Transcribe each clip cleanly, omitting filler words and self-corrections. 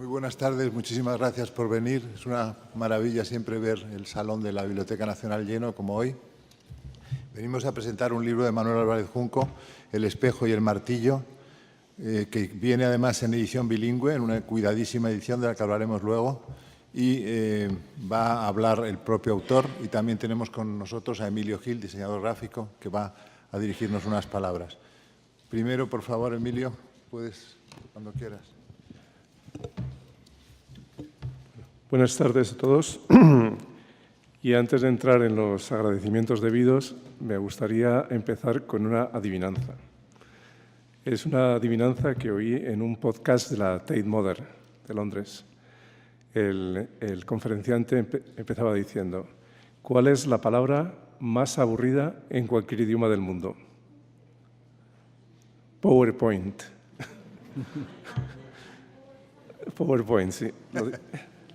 Muy buenas tardes, muchísimas gracias por venir. Es una maravilla siempre ver el salón de la Biblioteca Nacional lleno, como hoy. Venimos a presentar un libro de Manuel Álvarez Junco, El espejo y el martillo, que viene además en edición bilingüe, en una cuidadísima edición de la que hablaremos luego, y va a hablar el propio autor. Y también tenemos con nosotros a Emilio Gil, diseñador gráfico, que va a dirigirnos unas palabras. Primero, por favor, Emilio, puedes, cuando quieras. Buenas tardes a todos. Y antes de entrar en los agradecimientos debidos, me gustaría empezar con una adivinanza. Es una adivinanza que oí en un podcast de la Tate Modern de Londres. El conferenciante empezaba diciendo: ¿cuál es la palabra más aburrida en cualquier idioma del mundo? PowerPoint. PowerPoint, sí.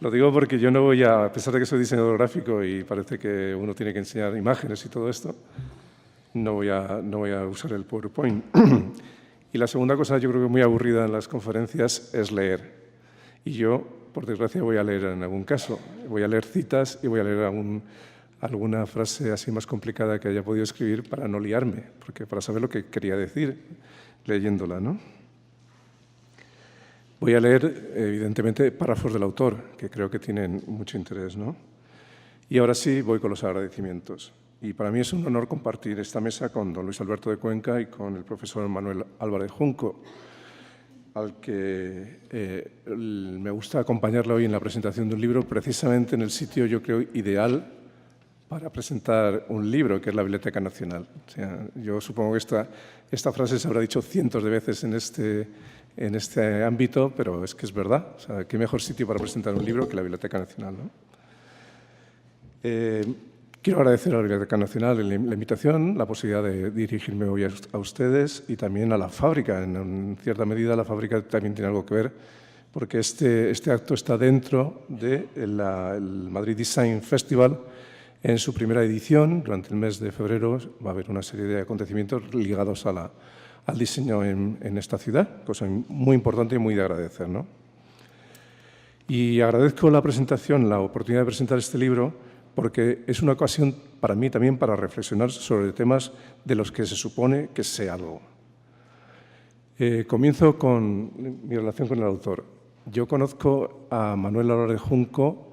Lo digo porque yo no voy a pesar de que soy diseñador gráfico y parece que uno tiene que enseñar imágenes y todo esto, no voy a usar el PowerPoint. Y la segunda cosa, yo creo que muy aburrida en las conferencias, es leer. Y yo, por desgracia, voy a leer en algún caso. Voy a leer citas y voy a leer alguna frase así más complicada que haya podido escribir para no liarme, porque para saber lo que quería decir leyéndola, ¿no? Voy a leer, evidentemente, párrafos del autor, que creo que tienen mucho interés, ¿no? Y ahora sí, voy con los agradecimientos. Y para mí es un honor compartir esta mesa con don Luis Alberto de Cuenca y con el profesor Manuel Álvarez Junco, al que me gusta acompañarle hoy en la presentación de un libro, precisamente en el sitio, yo creo, ideal para presentar un libro, que es la Biblioteca Nacional. O sea, yo supongo que esta frase se habrá dicho cientos de veces en este ámbito, pero es que es verdad. O sea, qué mejor sitio para presentar un libro que la Biblioteca Nacional, ¿no? Quiero agradecer a la Biblioteca Nacional la invitación, la posibilidad de dirigirme hoy a ustedes y también a la fábrica. En cierta medida, la fábrica también tiene algo que ver, porque este acto está dentro del Madrid Design Festival. En su primera edición, durante el mes de febrero, va a haber una serie de acontecimientos ligados al diseño en esta ciudad, cosa muy importante y muy de agradecer, ¿no? Y agradezco la presentación, la oportunidad de presentar este libro, porque es una ocasión para mí también para reflexionar sobre temas de los que se supone que sé algo. Comienzo con mi relación con el autor. Yo conozco a Manuel Álvarez Junco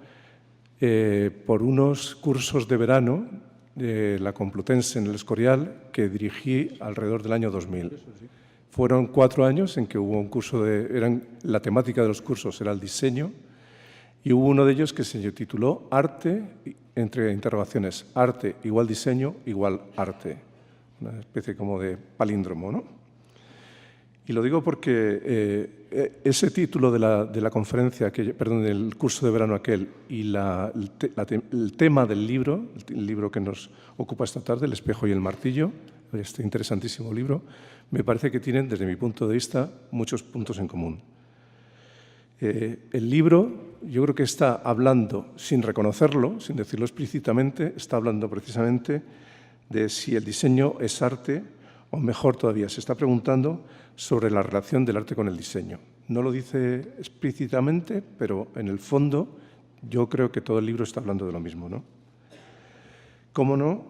por unos cursos de verano de la Complutense en el Escorial que dirigí alrededor del año 2000. Fueron 4 años en que hubo un curso la temática de los cursos era el diseño, y hubo uno de ellos que se tituló Arte, entre interrogaciones, arte igual diseño igual arte, una especie como de palíndromo, ¿no? Y lo digo porque ese título de la conferencia, del curso de verano aquel, y el tema del libro, el libro que nos ocupa esta tarde, El espejo y el martillo, este interesantísimo libro, me parece que tienen, desde mi punto de vista, muchos puntos en común. El libro, yo creo que está hablando, sin reconocerlo, sin decirlo explícitamente, está hablando precisamente de si el diseño es arte, o mejor todavía, se está preguntando sobre la relación del arte con el diseño. No lo dice explícitamente, pero en el fondo yo creo que todo el libro está hablando de lo mismo, ¿no? ¿Cómo no?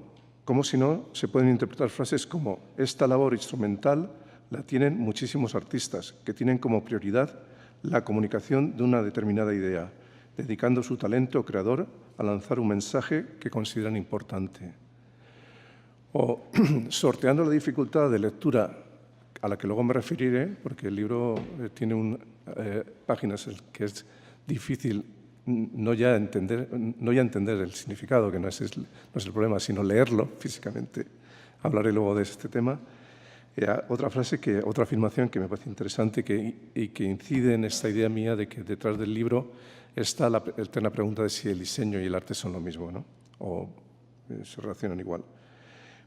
¿Cómo si no se pueden interpretar frases como esta labor instrumental la tienen muchísimos artistas que tienen como prioridad la comunicación de una determinada idea, dedicando su talento creador a lanzar un mensaje que consideran importante? O sorteando la dificultad de lectura a la que luego me referiré, porque el libro tiene páginas que es difícil no ya entender el significado, que no es el problema, sino leerlo físicamente. Hablaré luego de este tema. Otra afirmación que me parece interesante y que incide en esta idea mía de que detrás del libro está la eterna pregunta de si el diseño y el arte son lo mismo, ¿no? O se relacionan igual.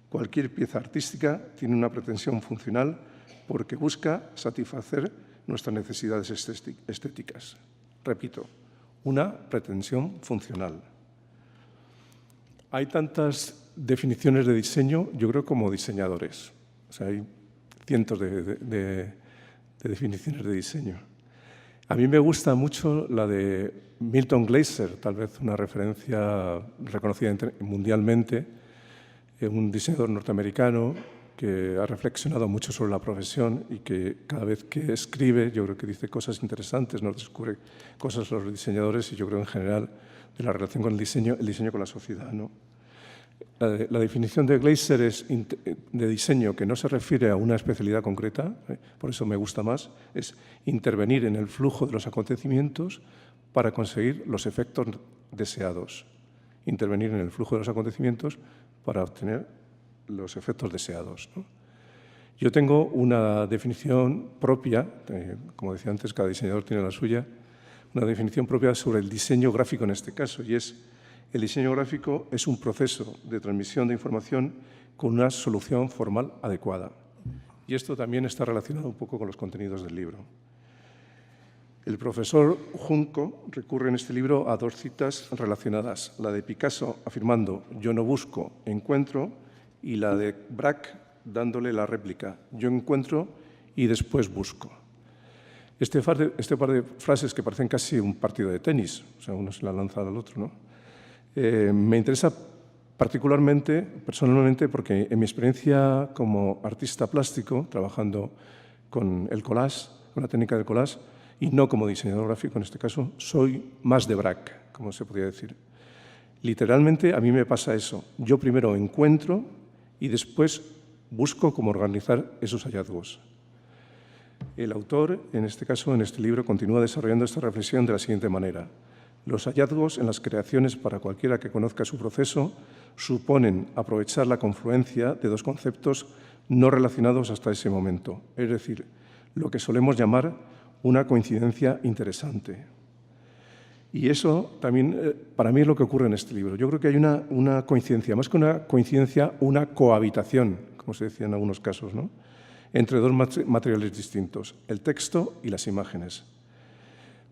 Cualquier pieza artística tiene una pretensión funcional porque busca satisfacer nuestras necesidades estéticas. Repito, una pretensión funcional. Hay tantas definiciones de diseño, yo creo, como diseñadores. O sea, hay cientos de definiciones de diseño. A mí me gusta mucho la de Milton Glaser, tal vez una referencia reconocida mundialmente, un diseñador norteamericano que ha reflexionado mucho sobre la profesión y que cada vez que escribe yo creo que dice cosas interesantes, nos descubre cosas sobre los diseñadores y yo creo en general de la relación con el diseño con la sociedad, ¿no? La definición de Glaser es de diseño que no se refiere a una especialidad concreta, por eso me gusta más, es intervenir en el flujo de los acontecimientos para conseguir los efectos deseados. Intervenir en el flujo de los acontecimientos para obtener los efectos deseados, ¿no? Yo tengo una definición propia, como decía antes, cada diseñador tiene la suya, una definición propia sobre el diseño gráfico en este caso, y es: el diseño gráfico es un proceso de transmisión de información con una solución formal adecuada. Y esto también está relacionado un poco con los contenidos del libro. El profesor Junco recurre en este libro a dos citas relacionadas, la de Picasso afirmando «yo no busco, encuentro», y la de Braque dándole la réplica «yo encuentro y después busco». Este par de frases que parecen casi un partido de tenis, o sea, uno se la lanza al otro, ¿no? Me interesa particularmente, personalmente, porque en mi experiencia como artista plástico, trabajando con el collage, con la técnica del collage, y no como diseñador gráfico en este caso, soy más de Braque, como se podría decir. Literalmente a mí me pasa eso. Yo primero encuentro y después busco cómo organizar esos hallazgos. El autor, en este caso, en este libro, continúa desarrollando esta reflexión de la siguiente manera. Los hallazgos en las creaciones, para cualquiera que conozca su proceso, suponen aprovechar la confluencia de dos conceptos no relacionados hasta ese momento, es decir, lo que solemos llamar una coincidencia interesante. Y eso también, para mí, es lo que ocurre en este libro. Yo creo que hay una coincidencia, más que una coincidencia, una cohabitación, como se decía en algunos casos, ¿no?, entre dos materiales distintos, el texto y las imágenes.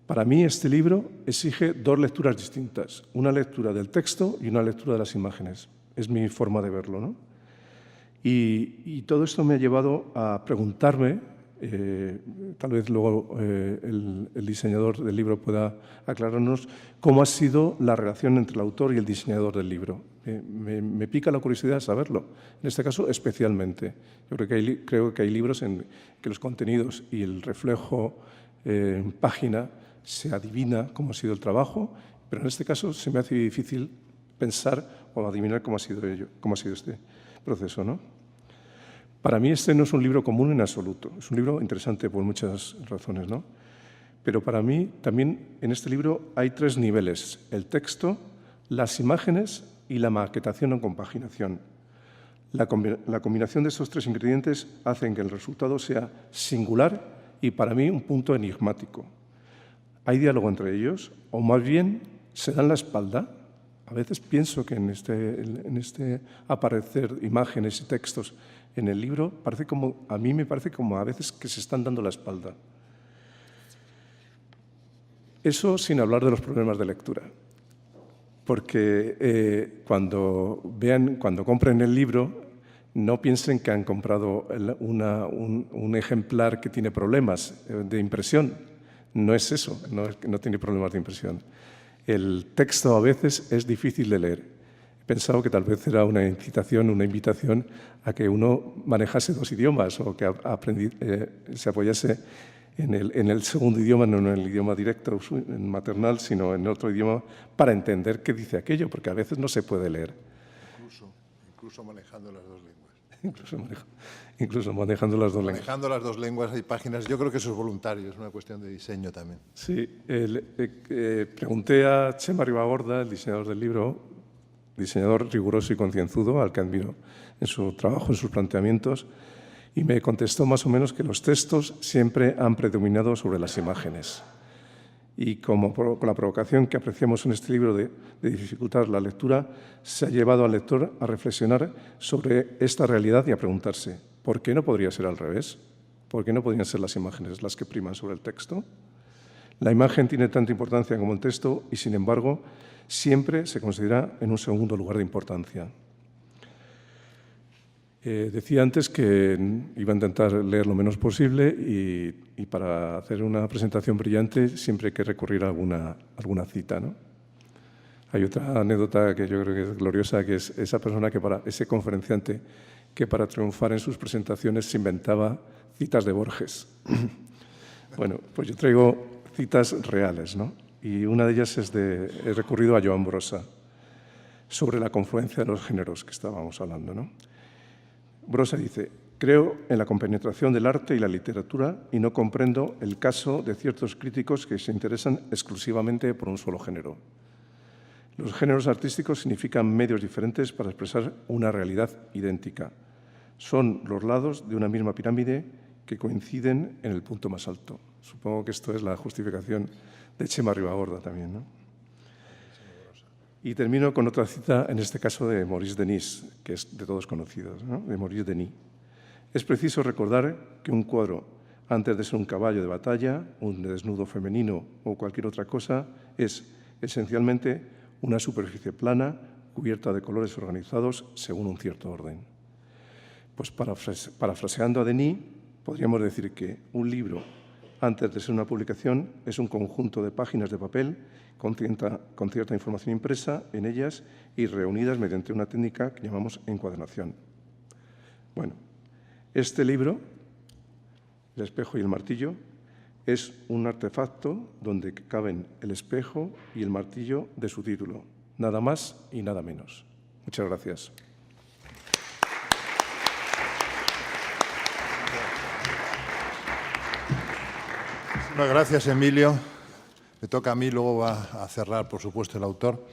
Para mí, este libro exige dos lecturas distintas, una lectura del texto y una lectura de las imágenes. Es mi forma de verlo, ¿no? Y todo esto me ha llevado a preguntarme, tal vez luego el diseñador del libro pueda aclararnos, cómo ha sido la relación entre el autor y el diseñador del libro. Me pica la curiosidad saberlo, en este caso especialmente. Yo creo que hay libros en que los contenidos y el reflejo en página se adivina cómo ha sido el trabajo, pero en este caso se me hace difícil pensar o adivinar cómo ha sido este proceso, ¿no? Para mí este no es un libro común en absoluto, es un libro interesante por muchas razones, ¿no? Pero para mí también en este libro hay tres niveles: el texto, las imágenes y la maquetación o compaginación. La combinación de estos tres ingredientes hacen que el resultado sea singular y para mí un punto enigmático. ¿Hay diálogo entre ellos? ¿O más bien se dan la espalda? A veces pienso que en este aparecer imágenes y textos en el libro, a mí me parece como a veces que se están dando la espalda. Eso sin hablar de los problemas de lectura. Porque cuando compren el libro, no piensen que han comprado un ejemplar que tiene problemas de impresión. No es eso, no tiene problemas de impresión. El texto a veces es difícil de leer. He pensado que tal vez era una incitación, una invitación a que uno manejase dos idiomas o que se apoyase en el segundo idioma, no en el idioma directo, en maternal, sino en otro idioma, para entender qué dice aquello, porque a veces no se puede leer. Incluso manejando las dos lenguas. Incluso manejando las dos lenguas. Manejando las dos lenguas hay páginas. Yo creo que eso es voluntario, es una cuestión de diseño también. Sí, pregunté a Chema Ribagorda, el diseñador del libro, diseñador riguroso y concienzudo, al que admiro en su trabajo, en sus planteamientos, y me contestó más o menos que los textos siempre han predominado sobre las imágenes. Y con la provocación que apreciamos en este libro de dificultar la lectura, se ha llevado al lector a reflexionar sobre esta realidad y a preguntarse, ¿por qué no podría ser al revés? ¿Por qué no podrían ser las imágenes las que priman sobre el texto? La imagen tiene tanta importancia como el texto y, sin embargo, siempre se considera en un segundo lugar de importancia. Decía antes que iba a intentar leer lo menos posible y para hacer una presentación brillante siempre hay que recurrir a alguna cita, ¿no? Hay otra anécdota que yo creo que es gloriosa, que es ese conferenciante que para triunfar en sus presentaciones se inventaba citas de Borges. Bueno, pues yo traigo citas reales, ¿no? Y una de ellas he recurrido a Joan Brossa, sobre la confluencia de los géneros que estábamos hablando, ¿no? Brossa dice: creo en la compenetración del arte y la literatura y no comprendo el caso de ciertos críticos que se interesan exclusivamente por un solo género. Los géneros artísticos significan medios diferentes para expresar una realidad idéntica. Son los lados de una misma pirámide que coinciden en el punto más alto. Supongo que esto es la justificación de Txema Ribagorda también, ¿no? Y termino con otra cita, en este caso de Maurice Denis, que es de todos conocidos, ¿no? De Maurice Denis. Es preciso recordar que un cuadro, antes de ser un caballo de batalla, un desnudo femenino o cualquier otra cosa, es esencialmente una superficie plana cubierta de colores organizados según un cierto orden. Pues parafraseando a Denis, podríamos decir que un libro, antes de ser una publicación, es un conjunto de páginas de papel con cierta información impresa en ellas y reunidas mediante una técnica que llamamos encuadernación. Bueno, este libro, El espejo y el martillo, es un artefacto donde caben el espejo y el martillo de su título, nada más y nada menos. Muchas gracias. Muchas gracias, Emilio. Me toca a mí, luego va a cerrar, por supuesto, el autor.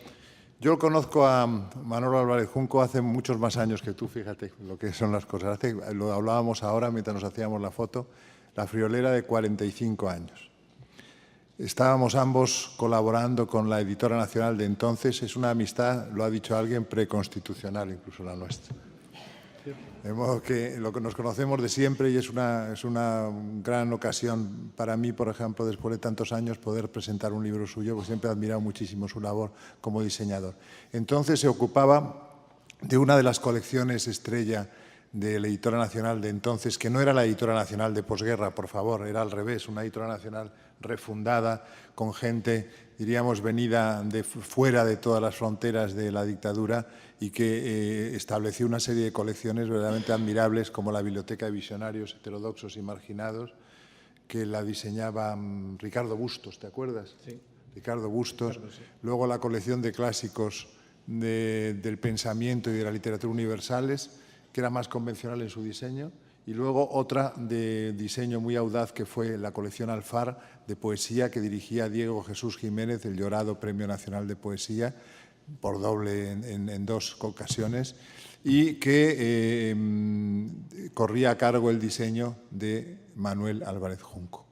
Yo conozco a Manolo Álvarez Junco hace muchos más años que tú, fíjate lo que son las cosas. Lo hablábamos ahora mientras nos hacíamos la foto, la friolera de 45 años. Estábamos ambos colaborando con la Editora Nacional de entonces. Es una amistad, lo ha dicho alguien, preconstitucional, incluso la nuestra. De modo que nos conocemos de siempre y es una gran ocasión para mí, por ejemplo, después de tantos años, poder presentar un libro suyo, porque siempre he admirado muchísimo su labor como diseñador. Entonces se ocupaba de una de las colecciones estrella de la Editora Nacional de entonces, que no era la Editora Nacional de posguerra, por favor, era al revés, una Editora Nacional refundada, con gente, diríamos, venida de fuera de todas las fronteras de la dictadura y que estableció una serie de colecciones verdaderamente admirables, como la Biblioteca de Visionarios Heterodoxos y Marginados, que la diseñaba Ricardo Bustos, ¿te acuerdas? Sí. Ricardo Bustos. Claro, sí. Luego la colección de clásicos del pensamiento y de la literatura universales, que era más convencional en su diseño. Y luego otra de diseño muy audaz, que fue la colección Alfar de poesía, que dirigía Diego Jesús Jiménez, el llorado Premio Nacional de Poesía, por doble en dos ocasiones, y que corría a cargo el diseño de Manuel Álvarez Junco.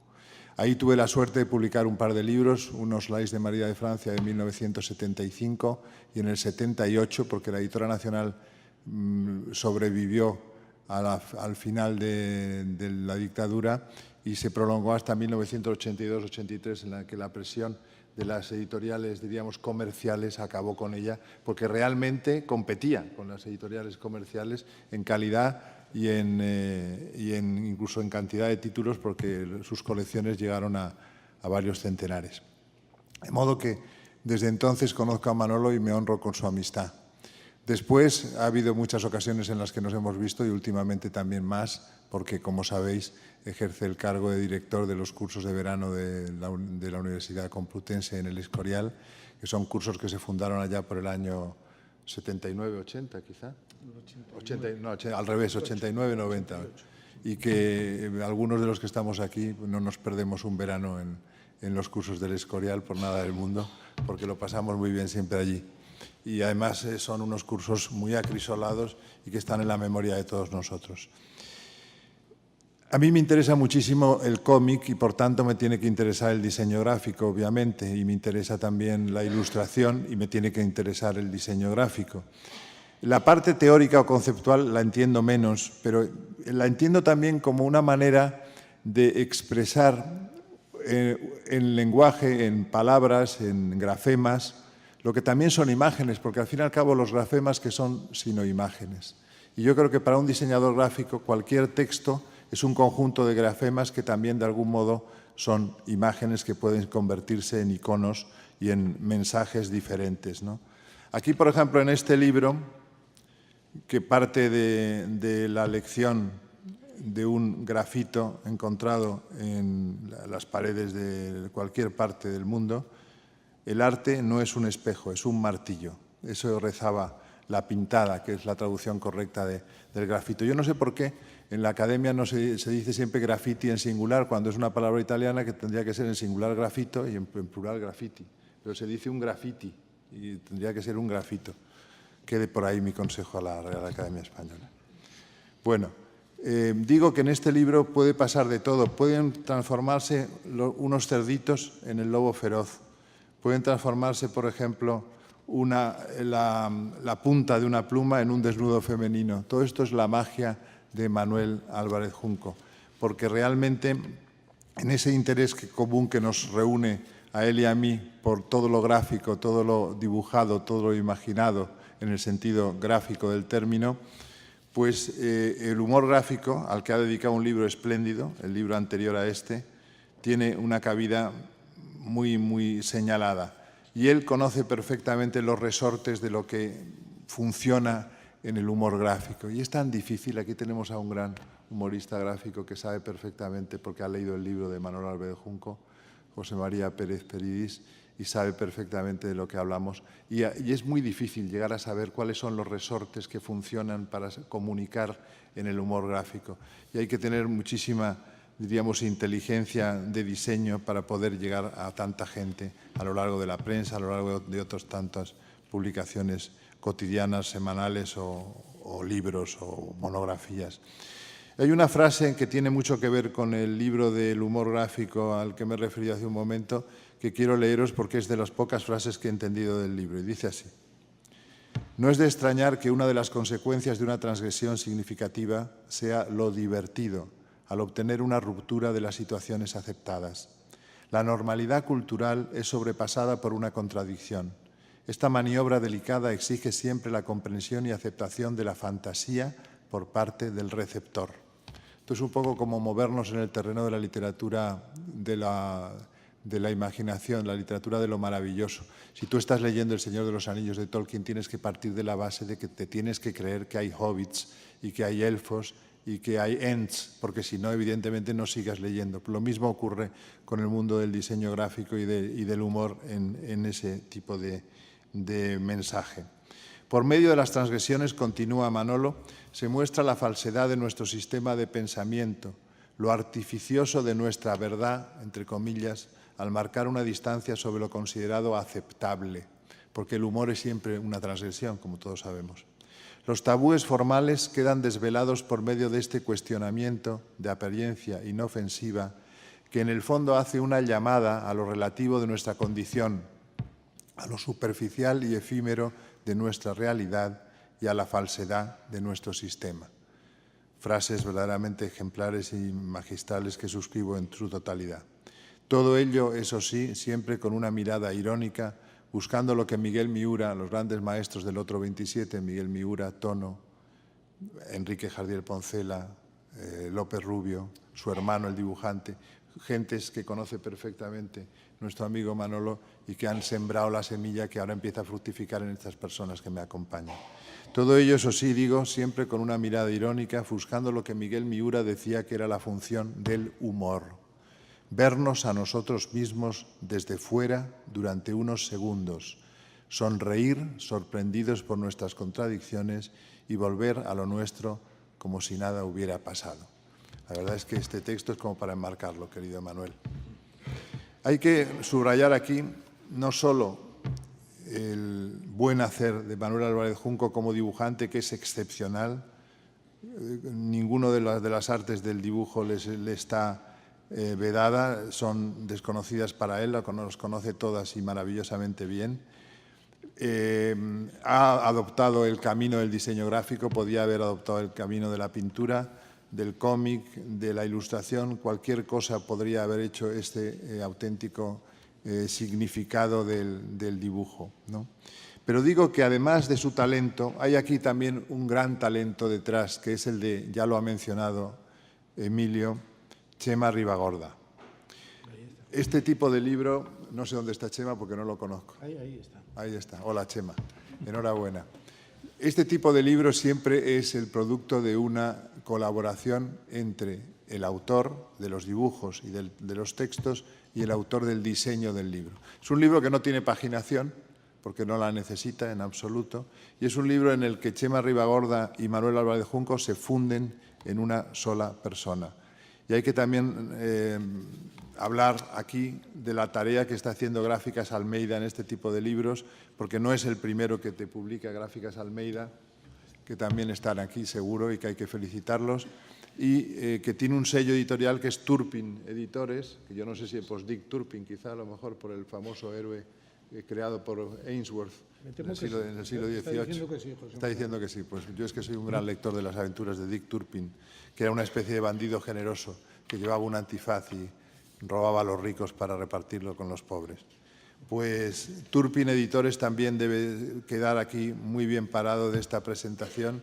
Ahí tuve la suerte de publicar un par de libros, unos Lais de María de Francia de 1975 y en el 78, porque la Editora Nacional sobrevivió al final de la dictadura y se prolongó hasta 1982-83, en la que la presión de las editoriales, diríamos, comerciales acabó con ella, porque realmente competía con las editoriales comerciales en calidad y incluso en cantidad de títulos, porque sus colecciones llegaron a varios centenares. De modo que desde entonces conozco a Manolo y me honro con su amistad. Después ha habido muchas ocasiones en las que nos hemos visto y últimamente también más, porque, como sabéis, ejerce el cargo de director de los cursos de verano de la Universidad Complutense en el Escorial, que son cursos que se fundaron allá por el año 79-80, quizá. 80, al revés, 89-90. Y que algunos de los que estamos aquí no nos perdemos un verano en los cursos del Escorial por nada del mundo, porque lo pasamos muy bien siempre allí. Y además son unos cursos muy acrisolados y que están en la memoria de todos nosotros. A mí me interesa muchísimo el cómic y por tanto me tiene que interesar el diseño gráfico, obviamente, y me interesa también la ilustración y me tiene que interesar el diseño gráfico. La parte teórica o conceptual la entiendo menos, pero la entiendo también como una manera de expresar en lenguaje, en palabras, en grafemas, lo que también son imágenes, porque al fin y al cabo los grafemas que son sino imágenes. Y yo creo que para un diseñador gráfico cualquier texto es un conjunto de grafemas que también de algún modo son imágenes que pueden convertirse en iconos y en mensajes diferentes, ¿no? Aquí, por ejemplo, en este libro, que parte de la lección de un grafito encontrado en las paredes de cualquier parte del mundo, el arte no es un espejo, es un martillo. Eso rezaba La Pintada, que es la traducción correcta del grafito. Yo no sé por qué en la academia no se dice siempre graffiti en singular, cuando es una palabra italiana que tendría que ser en singular grafito y en plural graffiti. Pero se dice un graffiti y tendría que ser un grafito. Quede por ahí mi consejo a la Real Academia Española. Bueno, digo que en este libro puede pasar de todo. Pueden transformarse unos cerditos en el lobo feroz. Pueden transformarse, por ejemplo, la punta de una pluma en un desnudo femenino. Todo esto es la magia de Manuel Álvarez Junco, porque realmente en ese interés común que nos reúne a él y a mí por todo lo gráfico, todo lo dibujado, todo lo imaginado en el sentido gráfico del término, pues el humor gráfico, al que ha dedicado un libro espléndido, el libro anterior a este, tiene una cabida muy, muy señalada. Y él conoce perfectamente los resortes de lo que funciona en el humor gráfico. Y es tan difícil. Aquí tenemos a un gran humorista gráfico que sabe perfectamente, porque ha leído el libro de Manuel Álvarez Junco, José María Pérez Peridis, y sabe perfectamente de lo que hablamos. Y es muy difícil llegar a saber cuáles son los resortes que funcionan para comunicar en el humor gráfico. Y hay que tener muchísima, diríamos, inteligencia de diseño para poder llegar a tanta gente a lo largo de la prensa, a lo largo de otras tantas publicaciones cotidianas, semanales o libros o monografías. Hay una frase que tiene mucho que ver con el libro del humor gráfico al que me he referido hace un momento, que quiero leeros porque es de las pocas frases que he entendido del libro. Y dice así: no es de extrañar que una de las consecuencias de una transgresión significativa sea lo divertido, al obtener una ruptura de las situaciones aceptadas. La normalidad cultural es sobrepasada por una contradicción. Esta maniobra delicada exige siempre la comprensión y aceptación de la fantasía por parte del receptor. Esto es un poco como movernos en el terreno de la literatura de la imaginación, la literatura de lo maravilloso. Si tú estás leyendo El Señor de los Anillos de Tolkien, tienes que partir de la base de que te tienes que creer que hay hobbits y que hay elfos y que hay ents, porque si no, evidentemente no sigas leyendo. Lo mismo ocurre con el mundo del diseño gráfico y del humor en ese tipo de mensaje. Por medio de las transgresiones, continúa Manolo, se muestra la falsedad de nuestro sistema de pensamiento, lo artificioso de nuestra verdad, entre comillas, al marcar una distancia sobre lo considerado aceptable, porque el humor es siempre una transgresión, como todos sabemos. Los tabúes formales quedan desvelados por medio de este cuestionamiento de apariencia inofensiva que en el fondo hace una llamada a lo relativo de nuestra condición, a lo superficial y efímero de nuestra realidad y a la falsedad de nuestro sistema. Frases verdaderamente ejemplares y magistrales que suscribo en su totalidad. Todo ello, eso sí, siempre con una mirada irónica, buscando lo que Miguel Miura, los grandes maestros del otro 27, Miguel Miura, Tono, Enrique Jardiel Poncela, López Rubio, su hermano el dibujante, gentes que conoce perfectamente nuestro amigo Manolo y que han sembrado la semilla que ahora empieza a fructificar en estas personas que me acompañan. Todo ello, eso sí, digo, siempre con una mirada irónica, buscando lo que Miguel Miura decía que era la función del humor. Vernos a nosotros mismos desde fuera durante unos segundos, sonreír sorprendidos por nuestras contradicciones y volver a lo nuestro como si nada hubiera pasado. La verdad es que este texto es como para enmarcarlo, querido Manuel. Hay que subrayar aquí no solo el buen hacer de Manuel Álvarez Junco como dibujante, que es excepcional. Ninguno de las artes del dibujo le está vedada, son desconocidas para él, las conoce todas y maravillosamente bien. Ha adoptado el camino del diseño gráfico, podía haber adoptado el camino de la pintura, del cómic, de la ilustración, cualquier cosa podría haber hecho este auténtico significado del dibujo, ¿no? Pero digo que además de su talento, hay aquí también un gran talento detrás, que es el de, ya lo ha mencionado Emilio, Chema Ribagorda. Este tipo de libro, no sé dónde está Chema porque no lo conozco. Ahí está. Ahí está. Hola, Chema. Enhorabuena. Este tipo de libro siempre es el producto de una colaboración entre el autor de los dibujos y de los textos y el autor del diseño del libro. Es un libro que no tiene paginación, porque no la necesita en absoluto, y es un libro en el que Chema Ribagorda y Manuel Álvarez Junco se funden en una sola persona. Y hay que también hablar aquí de la tarea que está haciendo Gráficas Almeida en este tipo de libros, porque no es el primero que te publica Gráficas Almeida, que también están aquí seguro y que hay que felicitarlos, y que tiene un sello editorial que es Turpin Editores, que yo no sé si pues Dick Turpin, quizá a lo mejor por el famoso héroe creado por Ainsworth en el siglo XVIII. Está diciendo que sí, José. Está diciendo que sí. Pues yo es que soy un gran lector de las aventuras de Dick Turpin, que era una especie de bandido generoso que llevaba un antifaz y robaba a los ricos para repartirlo con los pobres. Pues Turpin Editores también debe quedar aquí muy bien parado de esta presentación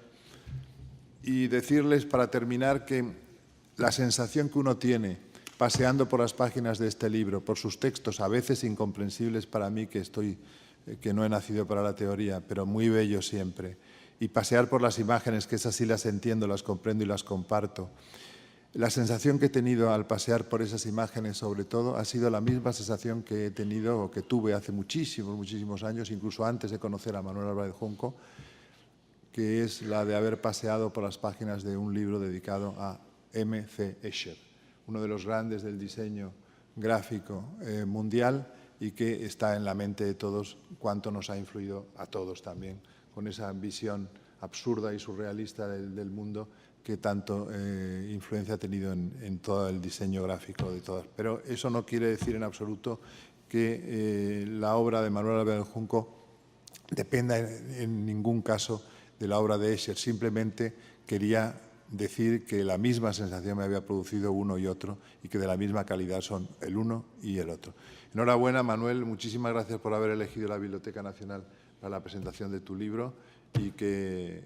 y decirles para terminar que la sensación que uno tiene paseando por las páginas de este libro, por sus textos, a veces incomprensibles para mí, que no he nacido para la teoría, pero muy bellos siempre, y pasear por las imágenes, que esas sí las entiendo, las comprendo y las comparto. La sensación que he tenido al pasear por esas imágenes, sobre todo, ha sido la misma sensación que he tenido o que tuve hace muchísimos años, incluso antes de conocer a Manuel Álvarez Junco, que es la de haber paseado por las páginas de un libro dedicado a M.C. Escher, uno de los grandes del diseño gráfico mundial y que está en la mente de todos, cuánto nos ha influido a todos también, con esa visión absurda y surrealista del mundo que tanto influencia ha tenido en todo el diseño gráfico de todas. Pero eso no quiere decir en absoluto que la obra de Manuel Álvarez Junco dependa en ningún caso de la obra de Escher. Simplemente quería decir que la misma sensación me había producido uno y otro y que de la misma calidad son el uno y el otro. Enhorabuena, Manuel, muchísimas gracias por haber elegido la Biblioteca Nacional para la presentación de tu libro y que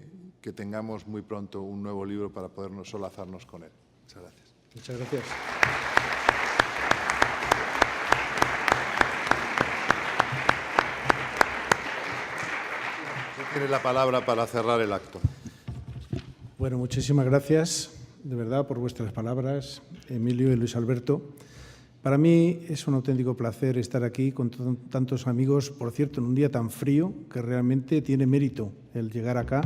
tengamos muy pronto un nuevo libro para podernos solazarnos con él. Muchas gracias. Muchas gracias. Tiene la palabra para cerrar el acto. Bueno, muchísimas gracias, de verdad, por vuestras palabras, Emilio y Luis Alberto. Para mí es un auténtico placer estar aquí con tantos amigos, por cierto, en un día tan frío que realmente tiene mérito el llegar acá.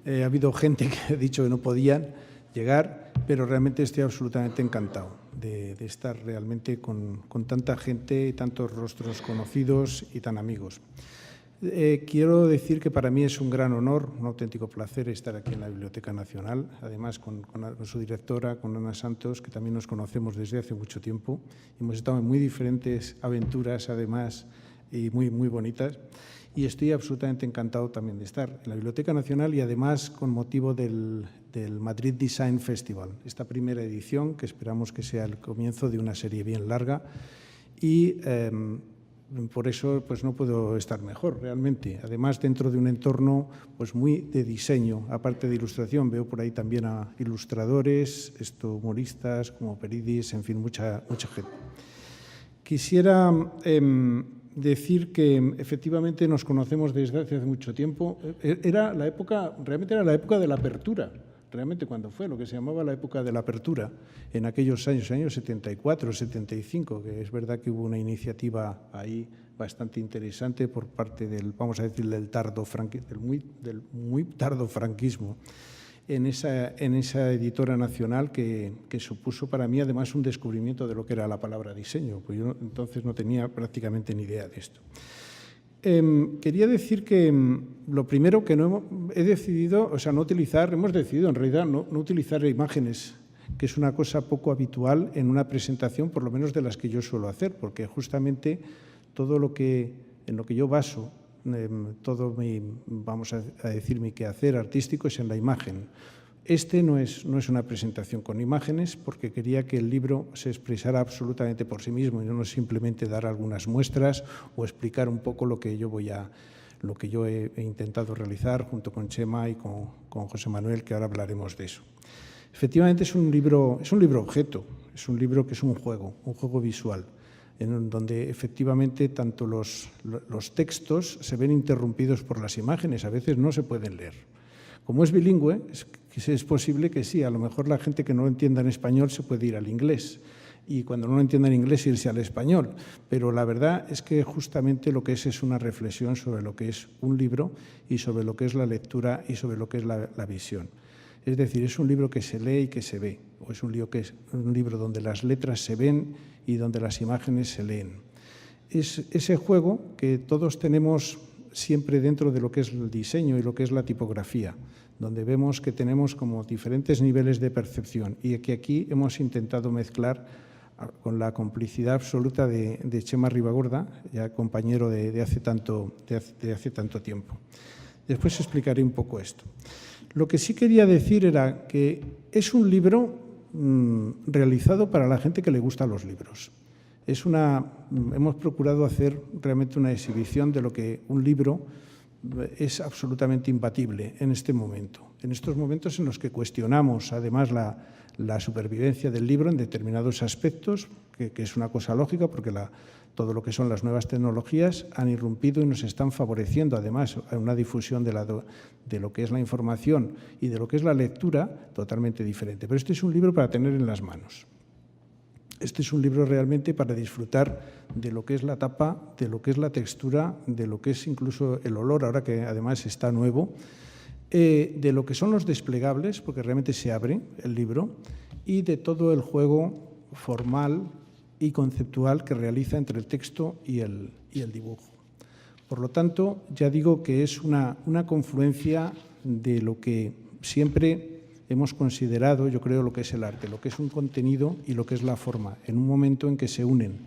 Ha habido gente que ha dicho que no podían llegar, pero realmente estoy absolutamente encantado de estar realmente con tanta gente, tantos rostros conocidos y tan amigos. Quiero decir que para mí es un gran honor, un auténtico placer estar aquí en la Biblioteca Nacional, además con su directora, con Ana Santos, que también nos conocemos desde hace mucho tiempo. Hemos estado en muy diferentes aventuras, además, y muy bonitas. Y estoy absolutamente encantado también de estar en la Biblioteca Nacional y además con motivo del Madrid Design Festival, esta primera edición que esperamos que sea el comienzo de una serie bien larga y por eso pues no puedo estar mejor realmente. Además, dentro de un entorno pues muy de diseño, aparte de ilustración, veo por ahí también a ilustradores, humoristas como Peridis, en fin, mucha gente. Quisiera decir que efectivamente nos conocemos desde hace mucho tiempo. Realmente era la época de la apertura. Realmente cuando fue lo que se llamaba la época de la apertura, en aquellos años 74, 75, que es verdad que hubo una iniciativa ahí bastante interesante por parte del, vamos a decir, del muy tardo franquismo, en esa editora nacional que supuso para mí además un descubrimiento de lo que era la palabra diseño, pues yo entonces no tenía prácticamente ni idea de esto. Quería decir que lo primero que hemos decidido en realidad no utilizar imágenes, que es una cosa poco habitual en una presentación, por lo menos de las que yo suelo hacer, porque justamente todo en lo que yo baso, todo vamos a decir, mi quehacer artístico es en la imagen. No es una presentación con imágenes porque quería que el libro se expresara absolutamente por sí mismo y no simplemente dar algunas muestras o explicar un poco lo que yo voy a lo que yo he intentado realizar junto con Chema y con José Manuel, que ahora hablaremos de eso. Efectivamente es un libro objeto, es un libro que es un juego visual, en donde efectivamente tanto los textos se ven interrumpidos por las imágenes, a veces no se pueden leer. Como es bilingüe, es posible que sí, a lo mejor la gente que no lo entienda en español se puede ir al inglés, y cuando no lo entienda en inglés irse al español. Pero la verdad es que justamente lo que es una reflexión sobre lo que es un libro y sobre lo que es la lectura y sobre lo que es la visión. Es decir, es un libro que se lee y que se ve, o es un libro donde las letras se ven y donde las imágenes se leen. Es ese juego que todos tenemos siempre dentro de lo que es el diseño y lo que es la tipografía, donde vemos que tenemos como diferentes niveles de percepción y que aquí hemos intentado mezclar con la complicidad absoluta de Chema Ribagorda, ya compañero de hace tanto tiempo. Después explicaré un poco esto. Lo que sí quería decir era que es un libro realizado para la gente que le gustan los libros. Hemos procurado hacer realmente una exhibición de lo que un libro es absolutamente imbatible en este momento. En estos momentos en los que cuestionamos además la supervivencia del libro en determinados aspectos, que es una cosa lógica porque todo lo que son las nuevas tecnologías han irrumpido y nos están favoreciendo además a una difusión de lo que es la información y de lo que es la lectura totalmente diferente. Pero este es un libro para tener en las manos. Este es un libro realmente para disfrutar de lo que es la tapa, de lo que es la textura, de lo que es incluso el olor, ahora que además está nuevo, de lo que son los desplegables, porque realmente se abre el libro, y de todo el juego formal y conceptual que realiza entre el texto y el dibujo. Por lo tanto, ya digo que es una confluencia de lo que siempre hemos considerado, yo creo, lo que es el arte, lo que es un contenido y lo que es la forma, en un momento en que se unen,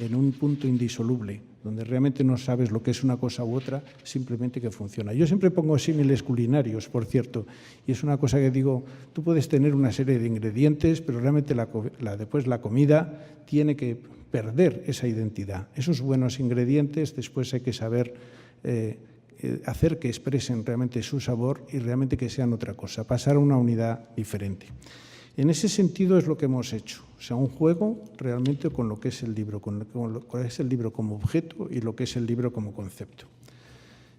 en un punto indisoluble, donde realmente no sabes lo que es una cosa u otra, simplemente que funciona. Yo siempre pongo símiles culinarios, por cierto, y es una cosa que digo, tú puedes tener una serie de ingredientes, pero realmente después la comida tiene que perder esa identidad. Esos buenos ingredientes después hay que saber hacer que expresen realmente su sabor y realmente que sean otra cosa, pasar a una unidad diferente. En ese sentido es lo que hemos hecho, o sea, un juego realmente con lo que es el libro, con lo que es el libro como objeto y lo que es el libro como concepto.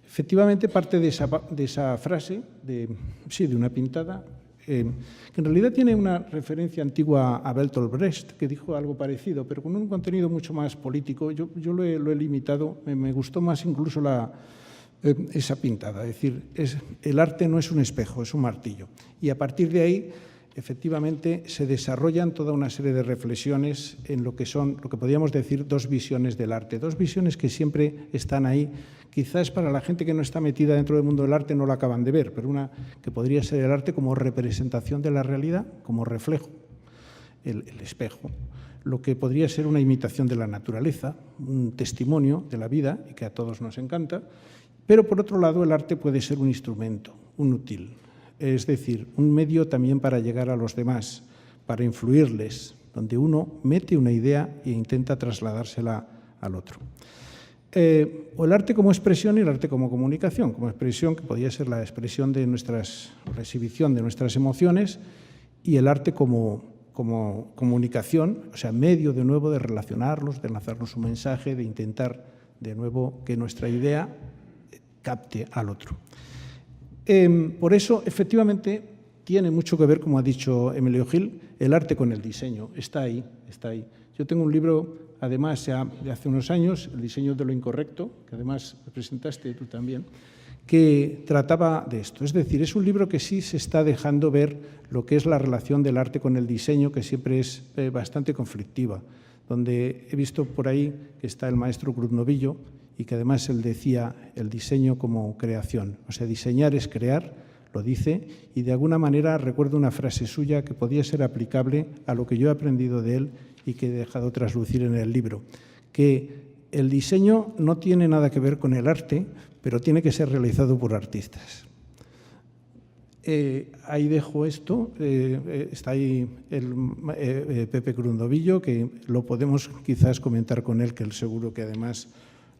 Efectivamente, parte de esa frase, de una pintada, que en realidad tiene una referencia antigua a Bertolt Brecht, que dijo algo parecido, pero con un contenido mucho más político. Yo lo he limitado, me gustó más incluso esa pintada, es decir, el arte no es un espejo, es un martillo. Y a partir de ahí, efectivamente, se desarrollan toda una serie de reflexiones en lo que son, lo que podríamos decir, dos visiones del arte, dos visiones que siempre están ahí. Quizás para la gente que no está metida dentro del mundo del arte no la acaban de ver, pero una que podría ser el arte como representación de la realidad, como reflejo, el espejo. Lo que podría ser una imitación de la naturaleza, un testimonio de la vida y que a todos nos encanta. Pero, por otro lado, el arte puede ser un instrumento, un útil, es decir, un medio también para llegar a los demás, para influirles, donde uno mete una idea e intenta trasladársela al otro. O el arte como expresión y el arte como comunicación. Como expresión, que podría ser la expresión de la exhibición de nuestras emociones, y el arte como comunicación, o sea, medio de nuevo de relacionarlos, de lanzarnos un mensaje, de intentar de nuevo que nuestra idea capte al otro. Por eso, efectivamente, tiene mucho que ver, como ha dicho Emilio Gil, el arte con el diseño. Está ahí, está ahí. Yo tengo un libro, además, ya de hace unos años, El diseño de lo incorrecto, que además presentaste tú también, que trataba de esto. Es decir, es un libro que sí se está dejando ver lo que es la relación del arte con el diseño, que siempre es bastante conflictiva, donde he visto por ahí que está el maestro Cruz Novillo, y que además él decía el diseño como creación. O sea, diseñar es crear, lo dice, y de alguna manera recuerdo una frase suya que podía ser aplicable a lo que yo he aprendido de él y que he dejado traslucir en el libro, que el diseño no tiene nada que ver con el arte, pero tiene que ser realizado por artistas. Ahí dejo esto, está ahí Pepe Cruz Novillo, que lo podemos quizás comentar con él, que él seguro que además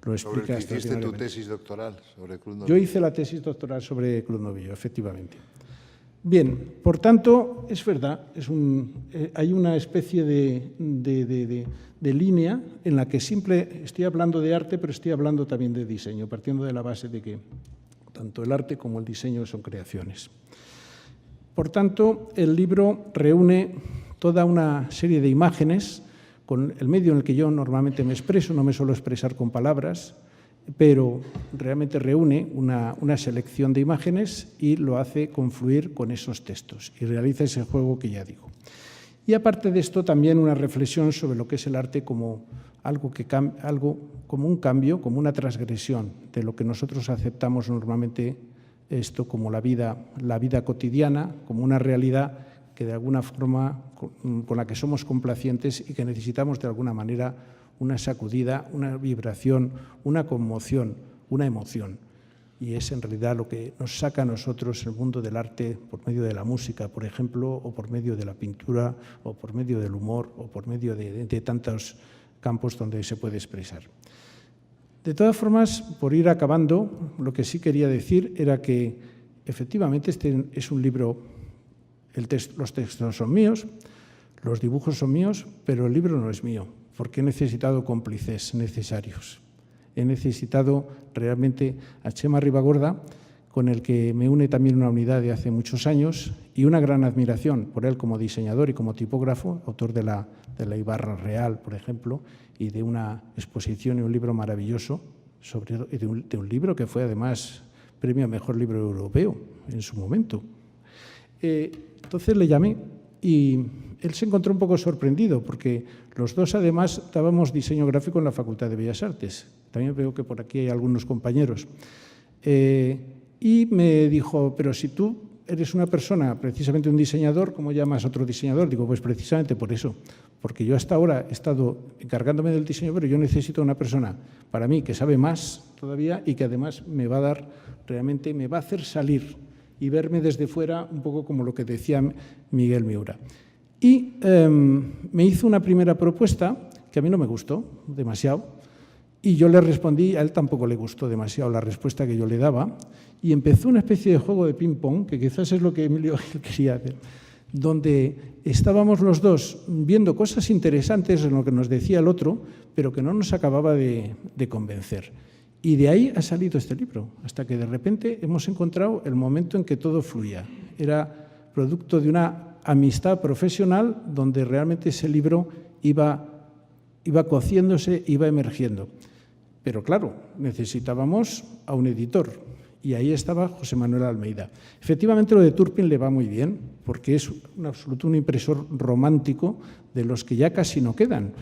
lo explica. ¿Sobre el que hiciste tu tesis doctoral? Sobre Cruz Novillo. Yo hice la tesis doctoral sobre Cruz Novillo, efectivamente. Bien, por tanto, es verdad, hay una especie de línea en la que estoy hablando de arte, pero estoy hablando también de diseño, partiendo de la base de que tanto el arte como el diseño son creaciones. Por tanto, el libro reúne toda una serie de imágenes con el medio en el que yo normalmente me expreso, no me suelo expresar con palabras, pero realmente reúne una selección de imágenes y lo hace confluir con esos textos y realiza ese juego que ya digo. Y aparte de esto, también una reflexión sobre lo que es el arte como algo como un cambio, como una transgresión de lo que nosotros aceptamos normalmente esto como la vida cotidiana, como una realidad que de alguna forma con la que somos complacientes y que necesitamos de alguna manera una sacudida, una vibración, una conmoción, una emoción. Y es en realidad lo que nos saca a nosotros el mundo del arte por medio de la música, por ejemplo, o por medio de la pintura, o por medio del humor, o por medio de tantos campos donde se puede expresar. De todas formas, por ir acabando, lo que sí quería decir era que efectivamente este es un libro, los textos son míos, los dibujos son míos, pero el libro no es mío, porque he necesitado cómplices necesarios. He necesitado realmente a Chema Ribagorda, con el que me une también una unidad de hace muchos años y una gran admiración por él como diseñador y como tipógrafo, autor de la Ibarra Real, por ejemplo, y de una exposición y un libro maravilloso, de un libro que fue además premio a Mejor Libro Europeo en su momento. Entonces le llamé y él se encontró un poco sorprendido porque los dos además dábamos diseño gráfico en la Facultad de Bellas Artes. También veo que por aquí hay algunos compañeros. Y me dijo, pero si tú eres una persona, precisamente un diseñador, ¿cómo llamas a otro diseñador? Digo, pues precisamente por eso, porque yo hasta ahora he estado encargándome del diseño, pero yo necesito una persona para mí que sabe más todavía y que además me va a dar, realmente me va a hacer salir y verme desde fuera un poco como lo que decía Miguel Miura. Y me hizo una primera propuesta que a mí no me gustó demasiado y yo le respondí, a él tampoco le gustó demasiado la respuesta que yo le daba y empezó una especie de juego de ping-pong, que quizás es lo que Emilio quería hacer, donde estábamos los dos viendo cosas interesantes en lo que nos decía el otro, pero que no nos acababa de convencer. Y de ahí ha salido este libro, hasta que de repente hemos encontrado el momento en que todo fluía. Era producto de una amistad profesional donde realmente ese libro iba cociéndose, iba emergiendo. Pero claro, necesitábamos a un editor y ahí estaba José Manuel Almeida. Efectivamente, lo de Turpin le va muy bien porque es un impresor romántico de los que ya casi no quedan.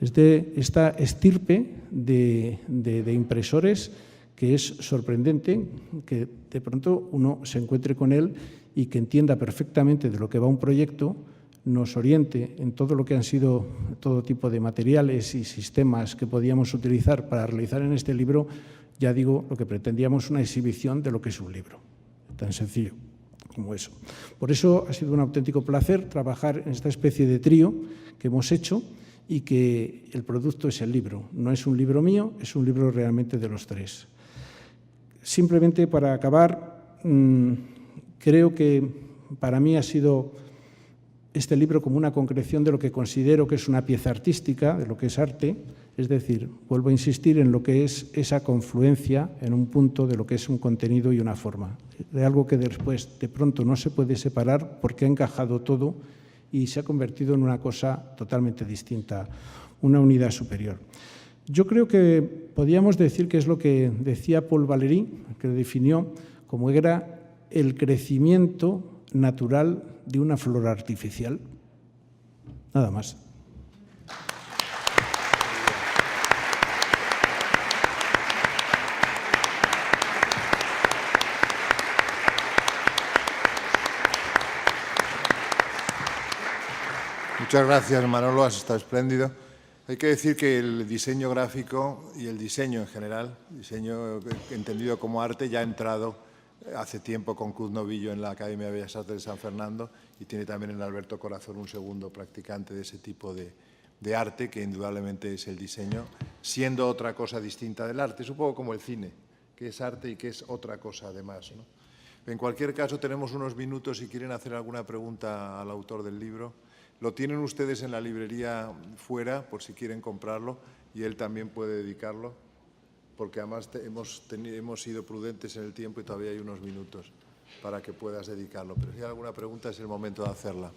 Es de esta estirpe de impresores que es sorprendente que de pronto uno se encuentre con él y que entienda perfectamente de lo que va un proyecto, nos oriente en todo lo que han sido todo tipo de materiales y sistemas que podíamos utilizar para realizar en este libro, ya digo, lo que pretendíamos una exhibición de lo que es un libro, tan sencillo como eso. Por eso ha sido un auténtico placer trabajar en esta especie de trío que hemos hecho y que el producto es el libro. No es un libro mío, es un libro realmente de los tres. Simplemente para acabar, creo que para mí ha sido este libro como una concreción de lo que considero que es una pieza artística, de lo que es arte, es decir, vuelvo a insistir en lo que es esa confluencia en un punto de lo que es un contenido y una forma, de algo que después de pronto no se puede separar porque ha encajado todo y se ha convertido en una cosa totalmente distinta, una unidad superior. Yo creo que podríamos decir que es lo que decía Paul Valéry, que lo definió como era el crecimiento natural de una flor artificial. Nada más. Muchas gracias, Manolo, has estado espléndido. Hay que decir que el diseño gráfico y el diseño en general, diseño entendido como arte, ya ha entrado hace tiempo con Cruz Novillo en la Academia de Bellas Artes de San Fernando y tiene también en Alberto Corazón un segundo practicante de ese tipo de arte que indudablemente es el diseño siendo otra cosa distinta del arte. Es un poco como el cine, que es arte y que es otra cosa además, ¿no? En cualquier caso, tenemos unos minutos si quieren hacer alguna pregunta al autor del libro. Lo tienen ustedes en la librería fuera, por si quieren comprarlo, y él también puede dedicarlo, porque además hemos sido prudentes en el tiempo y todavía hay unos minutos para que puedas dedicarlo. Pero si hay alguna pregunta, es el momento de hacerla.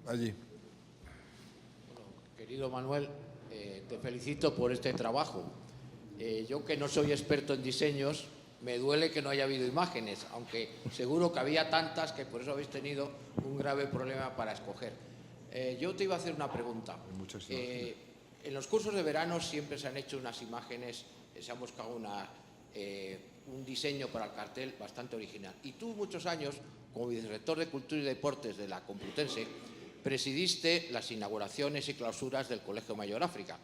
Allí. Bueno, querido Manuel, te felicito por este trabajo. Yo, que no soy experto en diseños, me duele que no haya habido imágenes, aunque seguro que había tantas que por eso habéis tenido un grave problema para escoger. Yo te iba a hacer una pregunta. En los cursos de verano siempre se han hecho unas imágenes, se ha buscado un diseño para el cartel bastante original. Y tú, muchos años, como vicerrector de Cultura y Deportes de la Complutense, presidiste las inauguraciones y clausuras del Colegio Mayor África,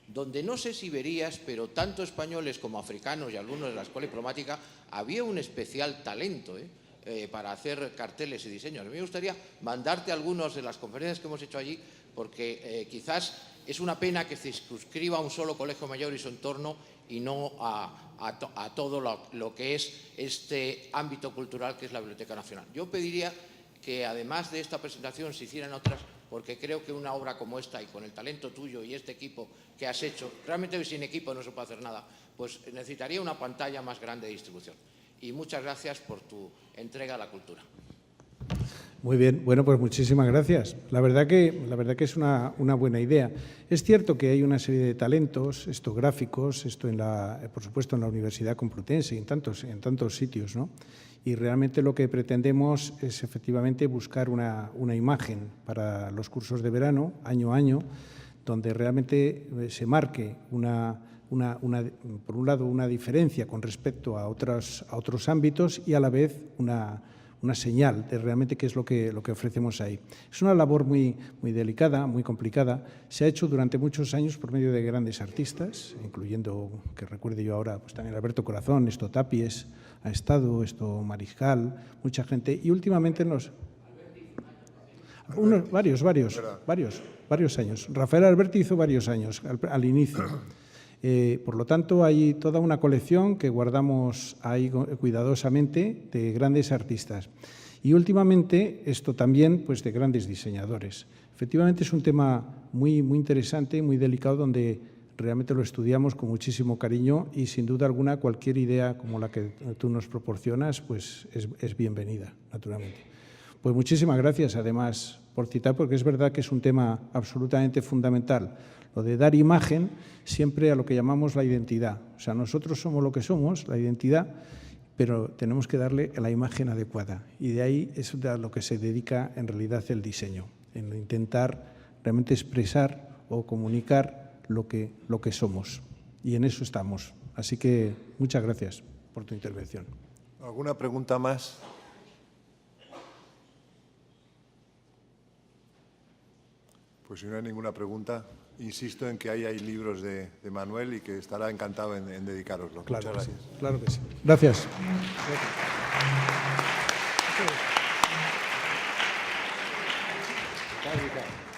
donde no sé si verías, pero tanto españoles como africanos y alumnos de la Escuela Diplomática, había un especial talento para hacer carteles y diseños. A mí me gustaría mandarte algunas de las conferencias que hemos hecho allí, porque quizás es una pena que se circunscriba a un solo colegio mayor y su entorno y no a todo lo que es este ámbito cultural que es la Biblioteca Nacional. Yo pediría que además de esta presentación se hicieran otras, porque creo que una obra como esta y con el talento tuyo y este equipo que has hecho, realmente sin equipo no se puede hacer nada, pues necesitaría una pantalla más grande de distribución. Y muchas gracias por tu entrega a la cultura. Muy bien, bueno, pues muchísimas gracias. La verdad que es una buena idea. Es cierto que hay una serie de talentos, gráficos, por supuesto en la Universidad Complutense y en tantos sitios, ¿no? Y realmente lo que pretendemos es efectivamente buscar una imagen para los cursos de verano, año a año, donde realmente se marque por un lado una diferencia con respecto a otros ámbitos y a la vez una señal de realmente qué es lo que ofrecemos ahí. Es una labor muy delicada, muy complicada. Se ha hecho durante muchos años por medio de grandes artistas, incluyendo, que recuerde yo ahora, pues también Alberto Corazón, Tapies ha estado, Mariscal, mucha gente. Y últimamente varios años. Rafael Alberti hizo varios años al inicio. Por lo tanto, hay toda una colección que guardamos ahí cuidadosamente de grandes artistas. Y últimamente, esto también pues, de grandes diseñadores. Efectivamente, es un tema muy interesante, muy delicado, donde realmente lo estudiamos con muchísimo cariño y, sin duda alguna, cualquier idea como la que tú nos proporcionas pues, es bienvenida, naturalmente. Pues muchísimas gracias, además, por citar, porque es verdad que es un tema absolutamente fundamental. Lo de dar imagen siempre a lo que llamamos la identidad. O sea, nosotros somos lo que somos, la identidad, pero tenemos que darle la imagen adecuada. Y de ahí es a lo que se dedica en realidad el diseño, en intentar realmente expresar o comunicar lo que somos. Y en eso estamos. Así que muchas gracias por tu intervención. ¿Alguna pregunta más? Pues si no hay ninguna pregunta, insisto en que ahí hay libros de Manuel y que estará encantado en dedicároslo. Claro, muchas gracias. Sí, claro que sí. Gracias. Gracias.